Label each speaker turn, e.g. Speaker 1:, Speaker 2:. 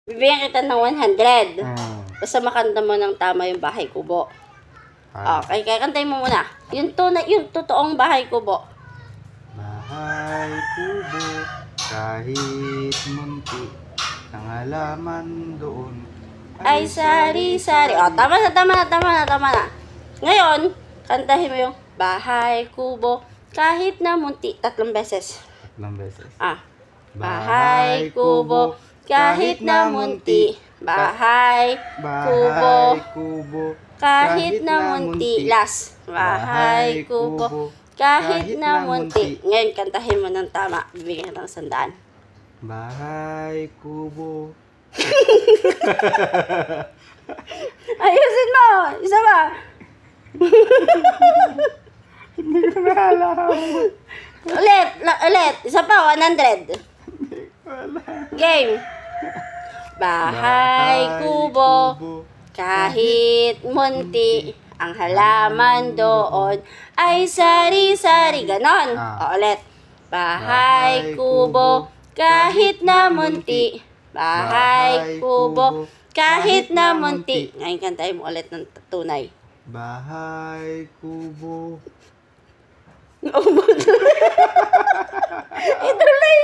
Speaker 1: Bibigyan kita ng 100.
Speaker 2: Mm.
Speaker 1: Basta makanta mo ng tama yung bahay kubo. Okay, kaya kantayin mo muna. Yung totoong bahay kubo.
Speaker 2: Bahay kubo, kahit munti, ang halaman doon
Speaker 1: Ay, sari-sari. O, tama na. Ngayon, kantahin mo yung bahay kubo, kahit na munti. 3 beses.
Speaker 2: 3 beses.
Speaker 1: Bahay kubo, kahit na munti. Bahay kubo,
Speaker 2: kubo,
Speaker 1: kahit na munti. Last. Bahay kubo, kahit na munti. Ngayon, kantahin mo ng tama. Bibigyan ka ng 100.
Speaker 2: Bahay kubo.
Speaker 1: Ayusin mo! Isa ba?
Speaker 2: Hindi ko na alam.
Speaker 1: Ulit. Isa pa, 100. Game. Bahay kubo, kahit munti, ang halaman doon ay sari-sari. Ganon. O, ulit. Bahay kubo, kahit na munti. Bahay kubo, kahit na munti. Ngayon, kantahin mo ulit ng tunay.
Speaker 2: Bahay kubo.
Speaker 1: Ituloy.